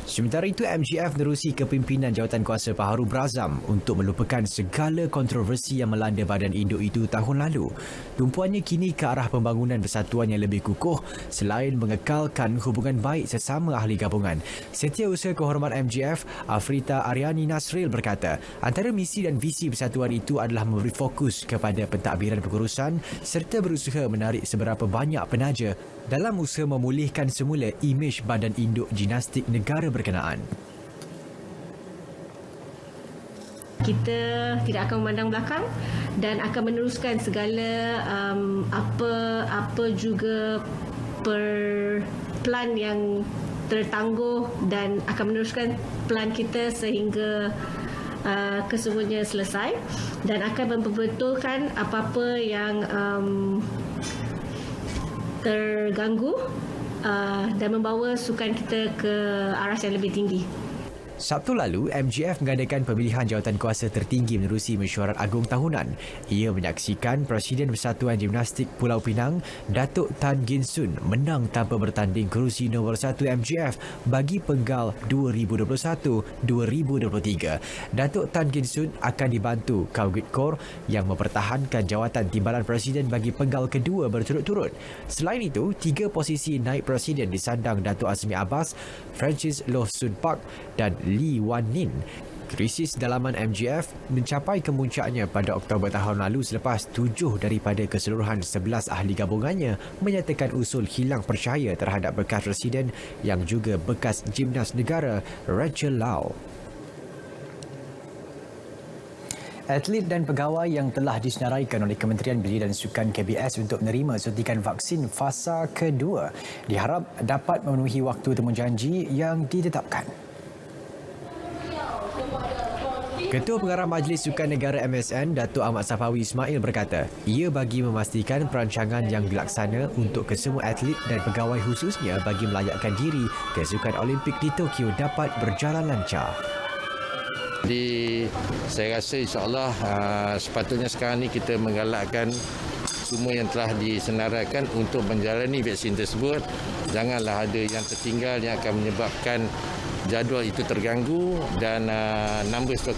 Sementara itu, MGF menerusi kepimpinan Jawatankuasa Paharu Brazam untuk melupakan segala kontroversi yang melanda badan induk itu tahun lalu. Tumpuannya kini ke arah pembangunan persatuan yang lebih kukuh selain mengekalkan hubungan baik sesama ahli gabungan. Setiausaha Kehormat MGF, Afrita Aryani Nasril berkata, antara misi dan visi persatuan itu adalah memberi fokus kepada pentadbiran pengurusan serta berusaha menarik seberapa banyak penaja dalam usaha memulihkan semula imej badan induk gimnastik negara berkenaan. Kita tidak akan memandang belakang dan akan meneruskan segala apa juga plan yang tertangguh dan akan meneruskan plan kita sehingga kesemuanya selesai dan akan memperbetulkan apa-apa yang terganggu dan membawa sukan kita ke arah yang lebih tinggi. Sabtu lalu, MGF mengadakan pemilihan jawatankuasa tertinggi menerusi mesyuarat agung tahunan. Ia menyaksikan Presiden Persatuan Gimnastik Pulau Pinang, Datuk Tan Gin Sun menang tanpa bertanding kerusi nombor 1 MGF bagi penggal 2021-2023. Datuk Tan Gin Sun akan dibantu Kauget Kor yang mempertahankan jawatan Timbalan Presiden bagi penggal kedua berturut-turut. Selain itu, 3 posisi naib Presiden disandang Datuk Azmi Abbas, Francis Loh Sun Pak dan Lee Wan Nin. Krisis dalaman MGF mencapai kemuncaknya pada Oktober tahun lalu selepas 7 daripada keseluruhan 11 ahli gabungannya menyatakan usul hilang percaya terhadap bekas residen yang juga bekas gimnas negara Rachel Lau. Atlet dan pegawai yang telah disenaraikan oleh Kementerian Belia dan Sukan KBS untuk menerima suntikan vaksin fasa kedua diharap dapat memenuhi waktu temujanji yang ditetapkan. Ketua Pengarah Majlis Sukan Negara MSN, Datuk Ahmad Safawi Ismail berkata, ia bagi memastikan perancangan yang dilaksana untuk kesemua atlet dan pegawai khususnya bagi melayakkan diri ke Sukan Olimpik di Tokyo dapat berjalan lancar. Jadi saya rasa insya-Allah sepatutnya sekarang ni kita menggalakkan semua yang telah disenaraikan untuk menjalani vaksin tersebut. Janganlah ada yang tertinggal yang akan menyebabkan jadual itu terganggu dan numbers itu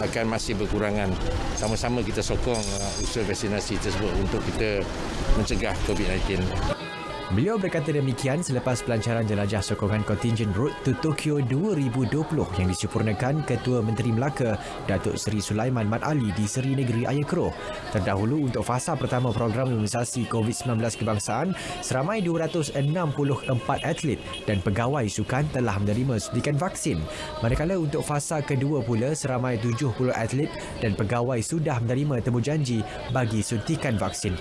akan masih berkurangan. Sama-sama kita sokong usul vaksinasi tersebut untuk kita mencegah COVID-19. Beliau berkata demikian selepas pelancaran jelajah sokongan kontingen Road to Tokyo 2020 yang disempurnakan Ketua Menteri Melaka Datuk Seri Sulaiman Mat Ali di Seri Negeri Ayakro. Terdahulu untuk fasa pertama program imunisasi COVID-19 kebangsaan, seramai 264 atlet dan pegawai sukan telah menerima suntikan vaksin. Manakala untuk fasa kedua pula, seramai 70 atlet dan pegawai sudah menerima temujanji bagi suntikan vaksin.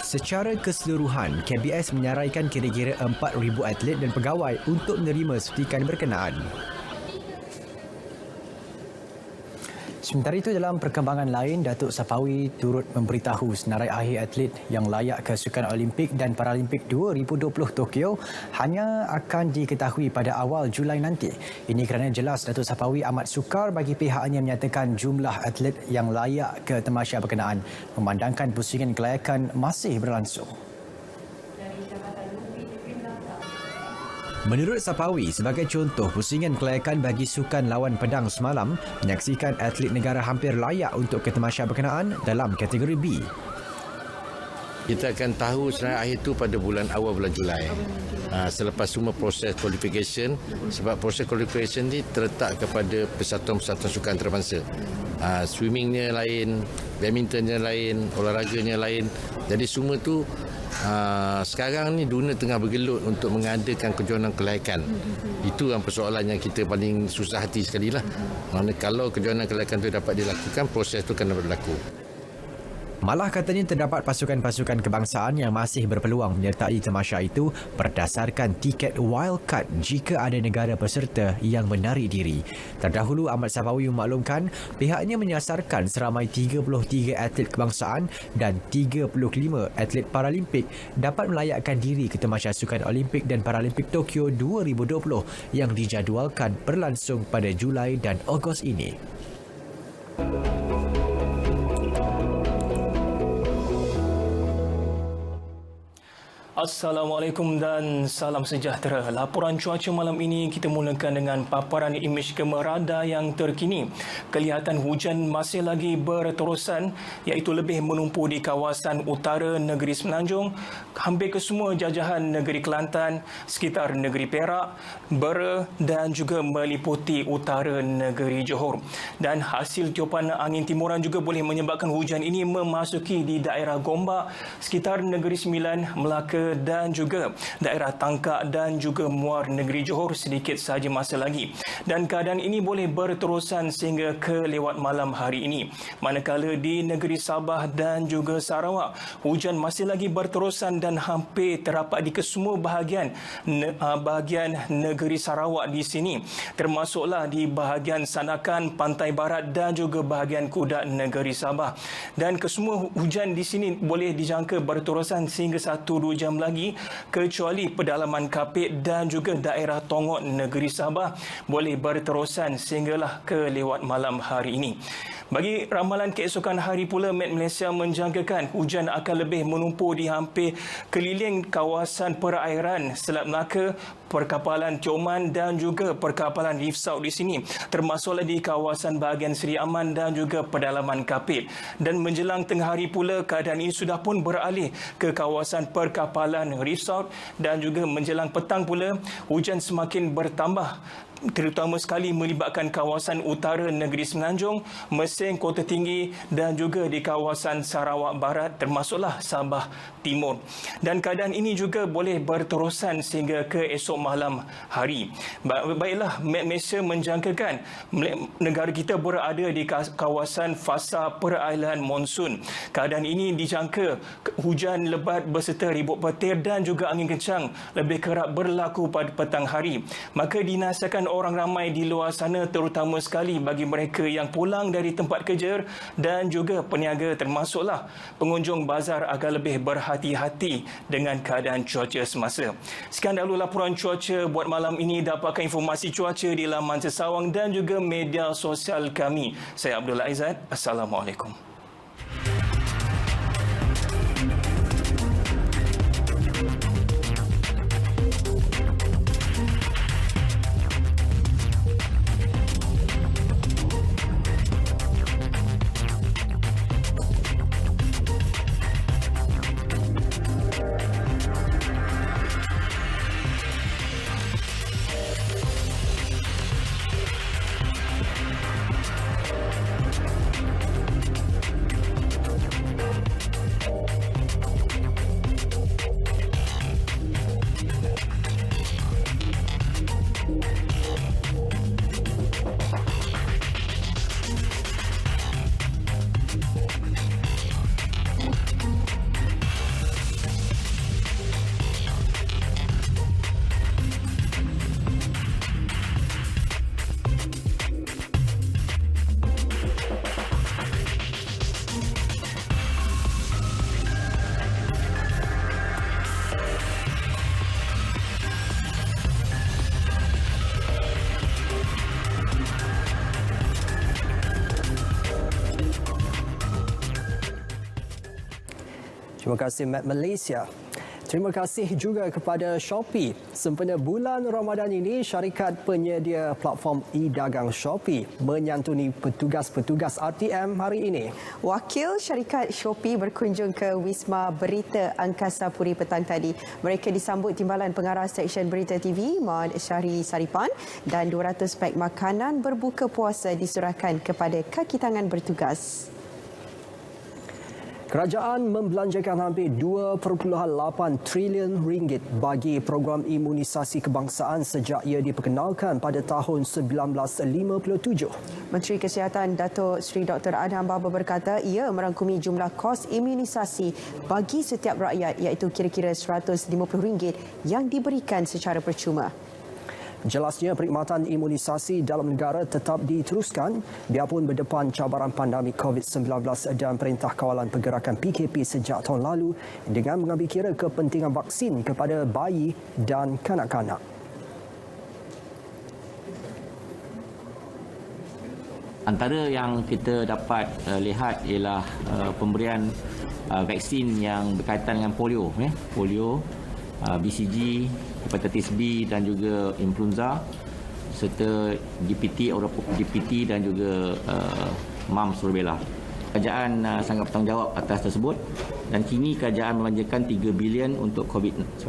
Secara keseluruhan, KBS menyaraikan kira-kira 4,000 atlet dan pegawai untuk menerima suntikan berkenaan. Sementara itu, dalam perkembangan lain, Datuk Safawi turut memberitahu senarai akhir atlet yang layak ke Sukan Olimpik dan Paralimpik 2020 Tokyo hanya akan diketahui pada awal Julai nanti. Ini kerana jelas Datuk Safawi amat sukar bagi pihaknya menyatakan jumlah atlet yang layak ke tamasya berkenaan memandangkan pusingan kelayakan masih berlangsung. Menurut Safawi, sebagai contoh, pusingan kelayakan bagi sukan lawan pedang semalam menyaksikan atlet negara hampir layak untuk ke tamasya berkenaan dalam kategori B. Kita akan tahu senarai akhir itu pada awal bulan Julai. Selepas semua proses qualification, sebab proses qualification ini terletak kepada persatuan-persatuan sukan antarabangsa. Swimmingnya lain, badmintonnya lain, olahraganya lain. Jadi semua tu sekarang ni dunia tengah bergelut untuk mengadakan kejohanan kelayakan. Itu yang persoalan yang kita paling susah hati sekali lah. Mana kalau kejohanan kelayakan itu dapat dilakukan, proses itu akan dapat berlaku. Malah katanya terdapat pasukan-pasukan kebangsaan yang masih berpeluang menyertai tamasya itu berdasarkan tiket wildcard jika ada negara peserta yang menarik diri. Terdahulu, Ahmad Safawi memaklumkan pihaknya menyasarkan seramai 33 atlet kebangsaan dan 35 atlet Paralimpik dapat melayakkan diri ke tamasya Sukan Olimpik dan Paralimpik Tokyo 2020 yang dijadualkan berlangsung pada Julai dan Ogos ini. Assalamualaikum dan salam sejahtera. Laporan cuaca malam ini kita mulakan dengan paparan imej kamera radar yang terkini. Kelihatan hujan masih lagi berterusan iaitu lebih menumpu di kawasan utara negeri Semenanjung, hampir ke semua jajahan negeri Kelantan, sekitar negeri Perak, Bera dan juga meliputi utara negeri Johor. Dan hasil tiupan angin timuran juga boleh menyebabkan hujan ini memasuki di daerah Gombak, sekitar negeri Sembilan, Melaka dan juga daerah Tangkak dan juga Muar negeri Johor sedikit sahaja masa lagi. Dan keadaan ini boleh berterusan sehingga ke lewat malam hari ini. Manakala di negeri Sabah dan juga Sarawak, hujan masih lagi berterusan dan hampir terdapat di kesemua bahagian negeri Sarawak di sini. Termasuklah di bahagian Sandakan, Pantai Barat dan juga bahagian Kudat negeri Sabah. Dan kesemua hujan di sini boleh dijangka berterusan sehingga 1-2 jam lagi, kecuali pedalaman Kapit dan juga daerah Tongot negeri Sabah boleh berterusan sehinggalah ke lewat malam hari ini. Bagi ramalan keesokan hari pula, Met Malaysia menjangkakan hujan akan lebih menumpu di hampir keliling kawasan perairan Selat Melaka, perkapalan Tioman dan juga perkapalan Reef South di sini, termasuklah di kawasan bahagian Seri Aman dan juga pedalaman Kapit. Dan menjelang tengah hari pula, keadaan ini sudah pun beralih ke kawasan perkapalan Reef South dan juga menjelang petang pula hujan semakin bertambah terutama sekali melibatkan kawasan utara negeri Semenanjung, Mersing, Kota Tinggi dan juga di kawasan Sarawak Barat termasuklah Sabah Timur. Dan keadaan ini juga boleh berterusan sehingga ke esok malam hari. Baiklah, Met Malaysia menjangkakan negara kita berada di kawasan fasa peralihan monsun. Keadaan ini dijangka hujan lebat berserta ribut petir dan juga angin kencang lebih kerap berlaku pada petang hari. Maka dinasihatkan orang ramai di luar sana, terutama sekali bagi mereka yang pulang dari tempat kerja dan juga peniaga termasuklah pengunjung bazar agar lebih berhati-hati dengan keadaan cuaca semasa. Sekian dahulu laporan cuaca buat malam ini. Dapatkan informasi cuaca di laman Sesawang dan juga media sosial kami. Saya Abdul Aizat. Assalamualaikum. Terima kasih Met Malaysia. Terima kasih juga kepada Shopee. Sempena bulan Ramadan ini, syarikat penyedia platform e-dagang Shopee menyantuni petugas-petugas RTM hari ini. Wakil syarikat Shopee berkunjung ke Wisma Berita Angkasa Puri petang tadi. Mereka disambut Timbalan Pengarah Seksyen Berita TV, Muhammad Syahri Saripan, dan 200 pek makanan berbuka puasa diserahkan kepada kaki tangan bertugas. Kerajaan membelanjakan hampir 2.8 trilion ringgit bagi program imunisasi kebangsaan sejak ia diperkenalkan pada tahun 1957. Menteri Kesihatan Datuk Seri Dr. Adham Baba berkata ia merangkumi jumlah kos imunisasi bagi setiap rakyat iaitu kira-kira RM150 yang diberikan secara percuma. Jelasnya perkhidmatan imunisasi dalam negara tetap diteruskan biarpun berdepan cabaran pandemik COVID-19 dan Perintah Kawalan Pergerakan PKP sejak tahun lalu dengan mengambil kira kepentingan vaksin kepada bayi dan kanak-kanak. Antara yang kita dapat lihat ialah pemberian vaksin yang berkaitan dengan polio, BCG, hepatitis B dan juga influenza serta DPT dan juga mumps rubella. Kerajaan sangat bertanggungjawab atas tersebut dan kini kerajaan membelanjakan 3 bilion untuk COVID-19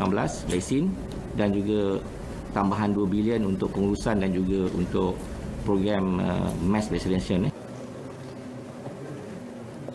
vaksin dan juga tambahan 2 bilion untuk pengurusan dan juga untuk program mass vaccination.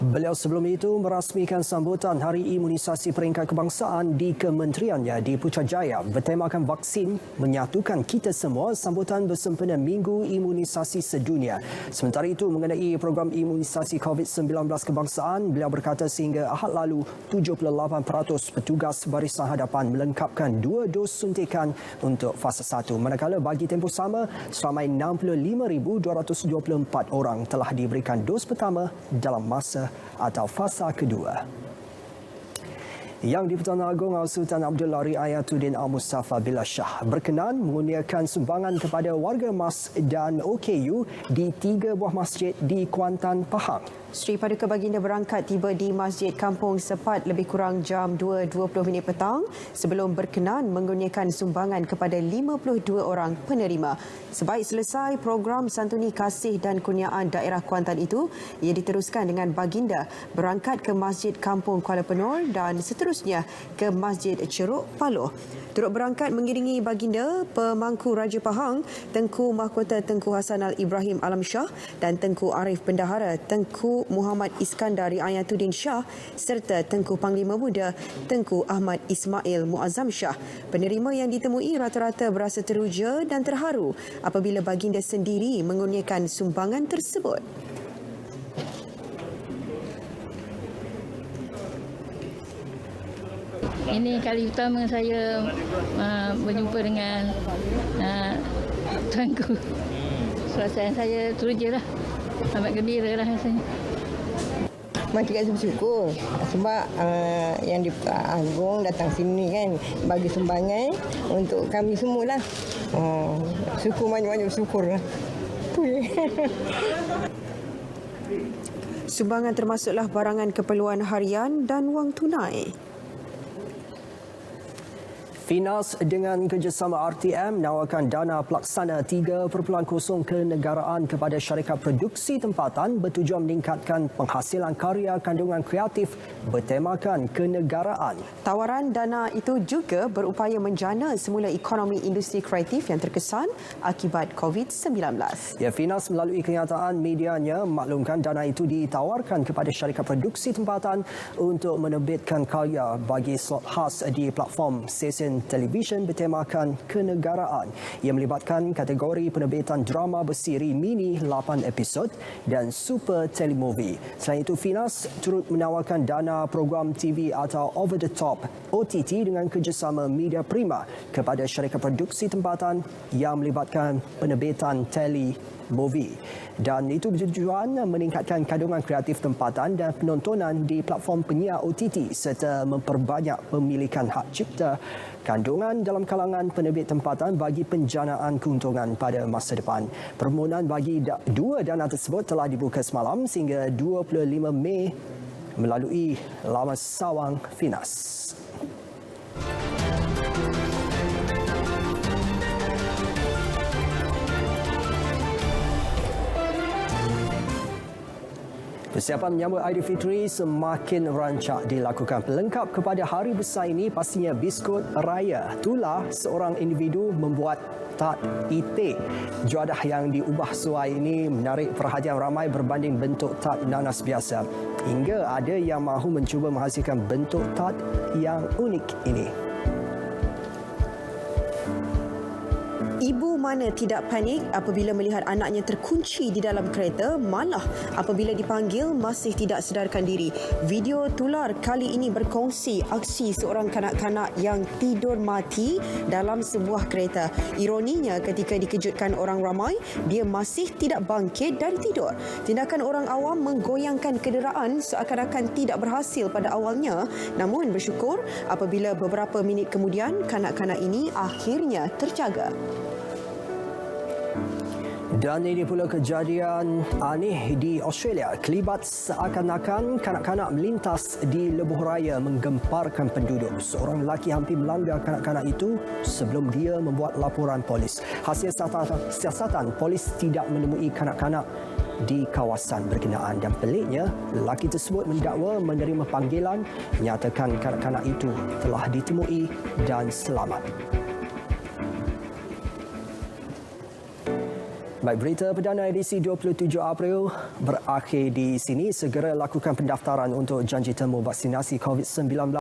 Beliau sebelum itu merasmikan sambutan Hari Imunisasi Peringkat Kebangsaan di kementeriannya di Putrajaya bertemakan vaksin menyatukan kita semua, sambutan bersempena Minggu Imunisasi Sedunia. Sementara itu mengenai program imunisasi COVID-19 kebangsaan, beliau berkata sehingga Ahad lalu 78% petugas barisan hadapan melengkapkan 2 dos suntikan untuk fasa 1. Manakala bagi tempoh sama, seramai 65,224 orang telah diberikan dos pertama dalam masa atau fasa kedua. Yang di-Pertuan Agong Sultan Abdullah Riayatuddin Al-Mustafa Billah Shah berkenan mengurniakan sumbangan kepada warga MAS dan OKU di 3 buah masjid di Kuantan, Pahang. Sri Paduka Baginda berangkat tiba di Masjid Kampung Sepat lebih kurang jam 2.20 petang sebelum berkenan mengurniakan sumbangan kepada 52 orang penerima. Sebaik selesai program santuni kasih dan kurniaan daerah Kuantan itu, ia diteruskan dengan Baginda berangkat ke Masjid Kampung Kuala Penur dan seterusnya seterusnya ke Masjid Ceruk Paloh. Turut berangkat mengiringi baginda Pemangku Raja Pahang Tengku Mahkota Tengku Hasanal Ibrahim Alam Shah dan Tengku Arif Bendahara Tengku Muhammad Iskandar Riayatuddin Shah serta Tengku Panglima Muda Tengku Ahmad Ismail Muazzam Shah. Penerima yang ditemui rata-rata berasa teruja dan terharu apabila baginda sendiri mengurniakan sumbangan tersebut. Ini kali pertama saya berjumpa dengan tuanku. Perasaan saya teruja lah. Amat gembira lah rasanya. Makin rasa bersyukur sebab yang Agung datang sini kan bagi sumbangan untuk kami semualah. Syukur, banyak-banyak bersyukur lah. Sumbangan termasuklah barangan keperluan harian dan wang tunai. Finas dengan kerjasama RTM menawarkan dana pelaksana 3.0 kenegaraan kepada syarikat produksi tempatan bertujuan meningkatkan penghasilan karya kandungan kreatif bertemakan kenegaraan. Tawaran dana itu juga berupaya menjana semula ekonomi industri kreatif yang terkesan akibat COVID-19. Ya, Finas melalui kenyataan medianya maklumkan dana itu ditawarkan kepada syarikat produksi tempatan untuk menerbitkan karya bagi slot khas di platform stesen televisyen bertemakan kenegaraan. Ia melibatkan kategori penerbitan drama bersiri mini 8 episod dan super telemovie. Selain itu, Finas turut menawarkan dana program TV atau over the top OTT dengan kerjasama Media Prima kepada syarikat produksi tempatan yang melibatkan penerbitan telemovie. Dan itu bertujuan meningkatkan kandungan kreatif tempatan dan penontonan di platform penyiar OTT serta memperbanyak pemilikan hak cipta kandungan dalam kalangan penerbit tempatan bagi penjanaan keuntungan pada masa depan. Permohonan bagi dua dana tersebut telah dibuka semalam sehingga 25 Mei melalui laman sawang Finas. Persiapan menyambut Aidilfitri semakin rancak dilakukan. Pelengkap kepada hari besar ini pastinya biskut raya. Itulah seorang individu membuat tat itik. Juadah yang diubah suai ini menarik perhatian ramai berbanding bentuk tat nanas biasa. Hingga ada yang mahu mencuba menghasilkan bentuk tat yang unik ini. Ibu mana tidak panik apabila melihat anaknya terkunci di dalam kereta, malah apabila dipanggil masih tidak sedarkan diri. Video tular kali ini berkongsi aksi seorang kanak-kanak yang tidur mati dalam sebuah kereta. Ironinya, ketika dikejutkan orang ramai, dia masih tidak bangkit dari tidur. Tindakan orang awam menggoyangkan kenderaan seakan-akan tidak berhasil pada awalnya, namun bersyukur apabila beberapa minit kemudian kanak-kanak ini akhirnya terjaga. Dan ini pula kejadian aneh di Australia. Kelibat seakan-akan kanak-kanak melintas di lebuh raya menggemparkan penduduk. Seorang lelaki hampir melanggar kanak-kanak itu sebelum dia membuat laporan polis. Hasil siasatan, polis tidak menemui kanak-kanak di kawasan berkenaan dan peliknya lelaki tersebut mendakwa menerima panggilan menyatakan kanak-kanak itu telah ditemui dan selamat. Baik, berita perdana edisi 27 April berakhir di sini. Segera lakukan pendaftaran untuk janji temu vaksinasi COVID-19